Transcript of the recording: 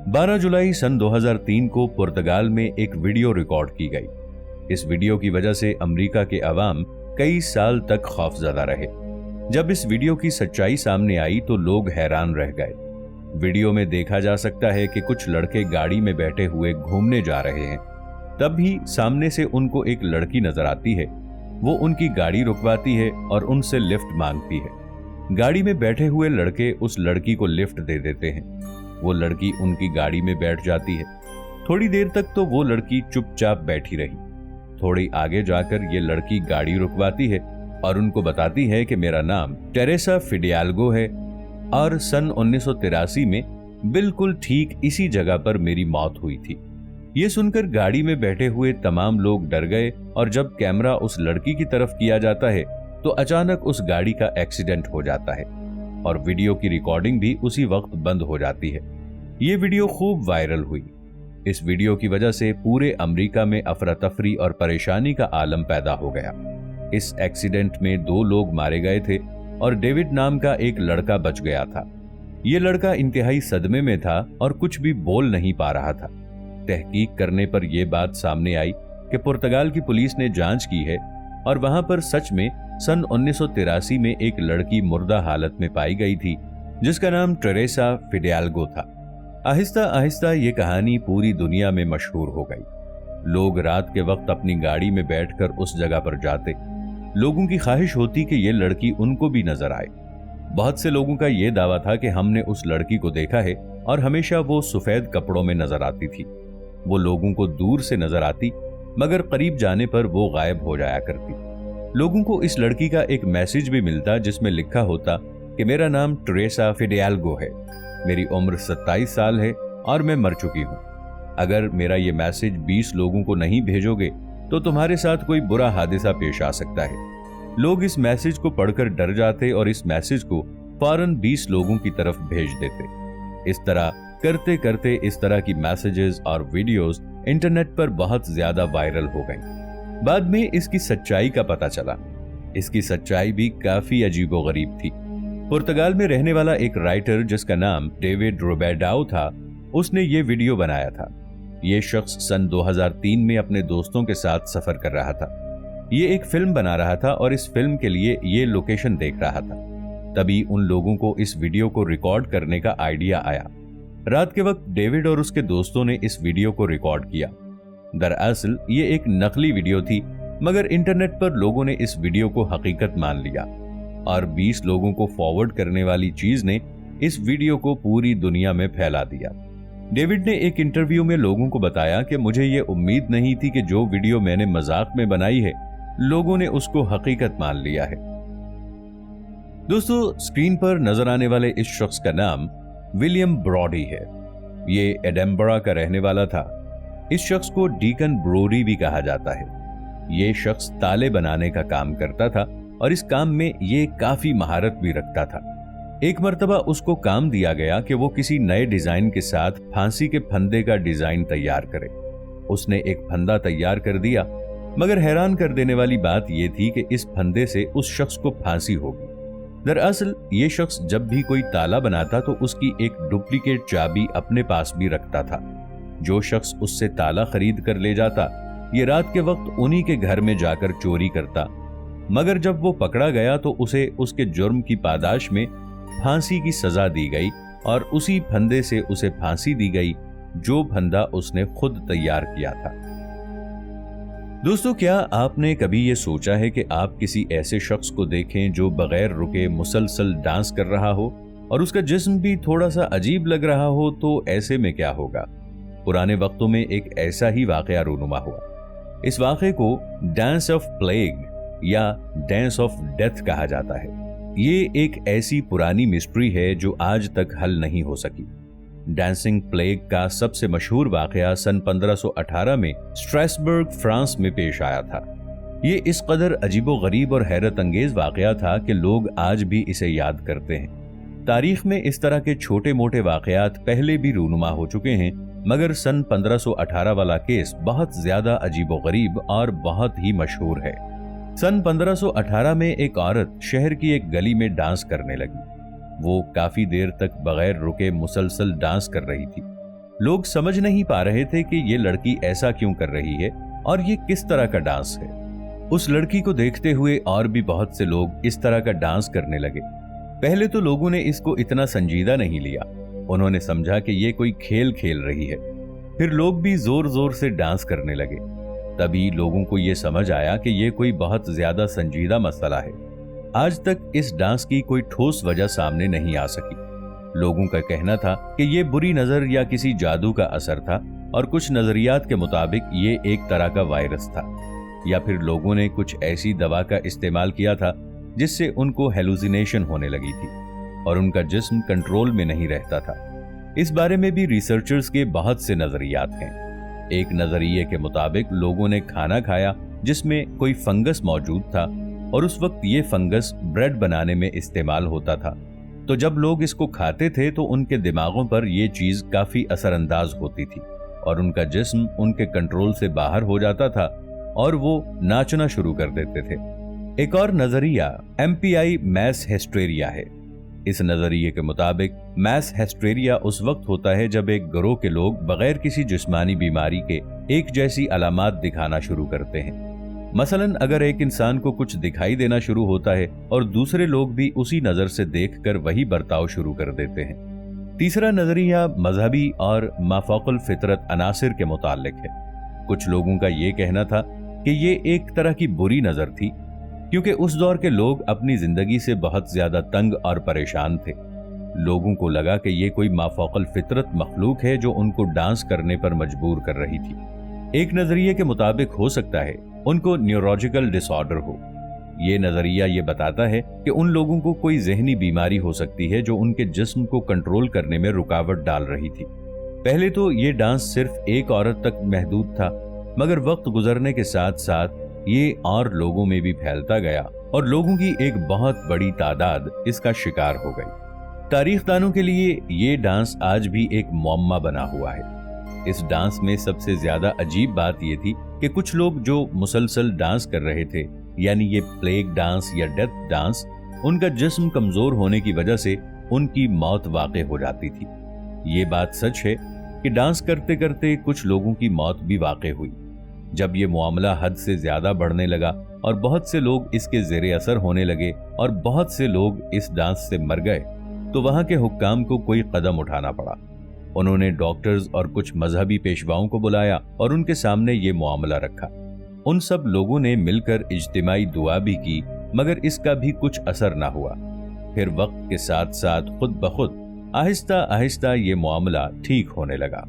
12 जुलाई सन 2003 को पुर्तगाल में एक वीडियो रिकॉर्ड की गई। इस वीडियो की वजह से अमेरिका के अवाम कई साल तक खौफजदा रहे। जब इस वीडियो की सच्चाई सामने आई तो लोग हैरान रह गए। वीडियो में देखा जा सकता है कि कुछ लड़के गाड़ी में बैठे हुए घूमने जा रहे हैं। तभी सामने से उनको एक लड़की नजर आती है। वो उनकी गाड़ी रुकवाती है और उनसे लिफ्ट मांगती है। गाड़ी में बैठे हुए लड़के उस लड़की को लिफ्ट दे देते हैं। वो लड़की उनकी गाड़ी में बैठ जाती है। थोड़ी देर तक तो वो लड़की चुपचाप बैठी रही। थोड़ी आगे जाकर ये लड़की गाड़ी रुकवाती है और उनको बताती है कि मेरा नाम टेरेसा फिडियाल्गो है और सन 1983 में बिल्कुल ठीक इसी जगह पर मेरी मौत हुई थी। ये सुनकर गाड़ी में बैठे हुए तमाम लोग डर गए और जब कैमरा उस लड़की की तरफ किया जाता है तो अचानक उस गाड़ी का एक्सीडेंट हो जाता है और वीडियो की रिकॉर्डिंग भी उसी वक्त बंद हो जाती है। ये वीडियो खूब वायरल हुई। इस वीडियो की वजह से पूरे अमेरिका में अफरा तफरी और परेशानी का आलम पैदा हो गया। इस एक्सीडेंट में 2 लोग मारे गए थे और डेविड नाम का एक लड़का बच गया था। ये लड़का इंतहाई सदमे में था और कुछ भी बोल नहीं पा रहा था। तहकीक करने पर यह बात सामने आई कि पुर्तगाल की पुलिस ने जांच की है और वहां पर सच में सन 1983 में एक लड़की मुर्दा हालत में पाई गई थी जिसका नाम टेरेसा फिडियाल्गो था। आहिस्ता आहिस्ता ये कहानी पूरी दुनिया में मशहूर हो गई। लोग रात के वक्त अपनी गाड़ी में बैठकर उस जगह पर जाते। लोगों की ख्वाहिश होती कि ये लड़की उनको भी नजर आए। बहुत से लोगों का यह दावा था कि हमने उस लड़की को देखा है और हमेशा वो सफेद कपड़ों में नजर आती थी। वो लोगों को दूर से नजर आती मगर करीब जाने पर वो गायब हो जाया करती। लोगों को इस लड़की का एक मैसेज भी मिलता जिसमें लिखा होता कि मेरा नाम टेरेसा फिडियाल्गो है, मेरी उम्र 27 साल है और मैं मर चुकी हूं। अगर मेरा ये मैसेज 20 लोगों को नहीं भेजोगे तो तुम्हारे साथ कोई बुरा हादसा पेश आ सकता है। लोग इस मैसेज को पढ़कर डर जाते और इस मैसेज को फौरन 20 लोगों की तरफ भेज देते। इस तरह करते करते इस तरह की मैसेजेस और वीडियोस इंटरनेट पर बहुत ज्यादा वायरल हो गई। बाद में इसकी सच्चाई का पता चला। इसकी सच्चाई भी काफी अजीबोगरीब थी। पुर्तगाल में रहने वाला एक राइटर जिसका नाम डेविड रोबेडाओ था, उसने ये वीडियो बनाया था। ये शख्स सन 2003 में अपने दोस्तों के साथ सफर कर रहा था। ये एक फिल्म बना रहा था और इस फिल्म के लिए ये लोकेशन देख रहा था। तभी उन लोगों को इस वीडियो को रिकॉर्ड करने का आइडिया आया। रात के वक्त डेविड और उसके दोस्तों ने इस वीडियो को रिकॉर्ड किया। दरअसल ये एक नकली वीडियो थी मगर इंटरनेट पर लोगों ने इस वीडियो को हकीकत मान लिया और 20 लोगों को फॉरवर्ड करने वाली चीज ने इस वीडियो को पूरी दुनिया में फैला दिया। डेविड ने एक इंटरव्यू में लोगों को बताया कि मुझे ये उम्मीद नहीं थी कि जो वीडियो मैंने मजाक में बनाई है लोगों ने उसको हकीकत मान लिया है। दोस्तों, स्क्रीन पर नजर आने वाले इस शख्स का नाम विलियम ब्रॉडी है। ये एडिनबरा का रहने वाला था। इस शख्स को डीकन ब्रोडी भी कहा जाता है। ये शख्स ताले बनाने का काम करता था और इस काम में ये काफी महारत भी रखता था। एक मर्तबा उसको काम दिया गया कि वो किसी नए डिजाइन के साथ फांसी के फंदे का डिजाइन तैयार करे। उसने एक फंदा तैयार कर दिया मगर हैरान कर देने वाली बात यह थी कि इस फंदे से उस शख्स को फांसी होगी। दरअसल ये शख्स जब भी कोई ताला बनाता तो उसकी एक डुप्लीकेट चाबी अपने पास भी रखता था। जो शख्स उससे ताला खरीद कर ले जाता ये रात के वक्त उन्हीं के घर में जाकर चोरी करता। मगर जब वो पकड़ा गया तो उसे उसके जुर्म की पादाश में फांसी की सजा दी गई और उसी फंदे से उसे फांसी दी गई जो फंदा उसने खुद तैयार किया था। दोस्तों, क्या आपने कभी ये सोचा है कि आप किसी ऐसे शख्स को देखें जो बगैर रुके मुसलसल डांस कर रहा हो और उसका जिस्म भी थोड़ा सा अजीब लग रहा हो, तो ऐसे में क्या होगा? पुराने वक्तों में एक ऐसा ही वाकया रूनुमा हुआ। इस वाक़े को डांस ऑफ प्लेग या डांस ऑफ डेथ कहा जाता है। ये एक ऐसी पुरानी मिस्ट्री है जो आज तक हल नहीं हो सकी। डांसिंग प्लेग का सबसे मशहूर वाकया सन 1518 में स्ट्रासबर्ग, फ्रांस में पेश आया था। ये इस कदर अजीबोगरीब और हैरत अंगेज वाकया था कि लोग आज भी इसे याद करते हैं। तारीख में इस तरह के छोटे मोटे वाकयात पहले भी रूनुमा हो चुके हैं, मगर सन 1518 वाला केस बहुत ज्यादा अजीबोगरीब और बहुत ही मशहूर है। सन 1518 में एक औरत शहर की एक गली में डांस करने लगी। वो काफी देर तक बगैर रुके मुसलसल डांस कर रही थी। लोग समझ नहीं पा रहे थे कि ये लड़की ऐसा क्यों कर रही है और ये किस तरह का डांस है। उस लड़की को देखते हुए और भी बहुत से लोग इस तरह का डांस करने लगे। पहले तो लोगों ने इसको इतना संजीदा नहीं लिया, उन्होंने समझा कि ये कोई खेल खेल रही है। फिर लोग भी जोर जोर से डांस करने लगे। तभी लोगों को ये समझ आया कि ये कोई बहुत ज्यादा संजीदा मसला है। आज तक इस डांस की कोई ठोस वजह सामने नहीं आ सकी। लोगों का कहना था कि ये बुरी नजर या किसी जादू का असर था, और कुछ नजरियात के मुताबिक ये एक तरह का वायरस था, या फिर लोगों ने कुछ ऐसी दवा का इस्तेमाल किया था जिससे उनको हेलुसिनेशन होने लगी थी और उनका जिस्म कंट्रोल में नहीं रहता था। इस बारे में भी रिसर्चर्स के बहुत से नजरियात हैं। एक नजरिए के मुताबिक लोगों ने खाना खाया जिसमें कोई फंगस मौजूद था, और उस वक्त ये फंगस ब्रेड बनाने में इस्तेमाल होता था। तो जब लोग इसको खाते थे तो उनके दिमागों पर ये चीज काफी असरअंदाज होती थी और उनका जिस्म उनके कंट्रोल से बाहर हो जाता था और वो नाचना शुरू कर देते थे। एक और नजरिया MPI मैस हिस्टेरिया है। इस नजरिए के मुताबिक मैस हिस्टेरिया उस वक्त होता है जब एक गिरोह के लोग बगैर किसी जिस्मानी बीमारी के एक जैसी अलामात दिखाना शुरू करते हैं। मसलन अगर एक इंसान को कुछ दिखाई देना शुरू होता है और दूसरे लोग भी उसी नजर से देखकर वही बर्ताव शुरू कर देते हैं। तीसरा नजरिया मजहबी और माफौकुल फितरत अनासिर के मुताल्लिक है। कुछ लोगों का ये कहना था कि ये एक तरह की बुरी नजर थी, क्योंकि उस दौर के लोग अपनी जिंदगी से बहुत ज्यादा तंग और परेशान थे। लोगों को लगा कि ये कोई माफौकुल फितरत मखलूक है जो उनको डांस करने पर मजबूर कर रही थी। एक नजरिए के मुताबिक हो सकता है उनको न्यूरोलॉजिकल डिसऑर्डर हो। ये नजरिया ये बताता है कि उन लोगों को कोई जहनी बीमारी हो सकती है जो उनके जिस्म को कंट्रोल करने में रुकावट डाल रही थी। पहले तो ये डांस सिर्फ एक औरत तक महदूद था, मगर वक्त गुजरने के साथ साथ ये और लोगों में भी फैलता गया और लोगों की एक बहुत बड़ी तादाद इसका शिकार हो गई। तारीखदानों के लिए ये डांस आज भी एक मुअम्मा बना हुआ है। इस डांस में सबसे ज्यादा अजीब बात यह थी कि कुछ लोग जो मुसलसल डांस कर रहे थे, यानी ये प्लेग डांस या डेथ डांस, उनका जिस्म कमजोर होने की वजह से उनकी मौत वाक़ई हो जाती थी। ये बात सच है कि डांस करते करते कुछ लोगों की मौत भी वाक़ई हुई। जब ये मामला हद से ज्यादा बढ़ने लगा और बहुत से लोग इसके ज़ेरे असर होने लगे और बहुत से लोग इस डांस से मर गए, तो वहां के हुक्काम को कोई कदम उठाना पड़ा। उन्होंने डॉक्टर्स और कुछ मजहबी पेशवाओं को बुलाया और उनके सामने ये मामला रखा। उन सब लोगों ने मिलकर इज्तिमाई दुआ भी की, मगर इसका भी कुछ असर ना हुआ। फिर वक्त के साथ साथ खुद ब खुद आहिस्ता आहिस्ता ये मामला ठीक होने लगा।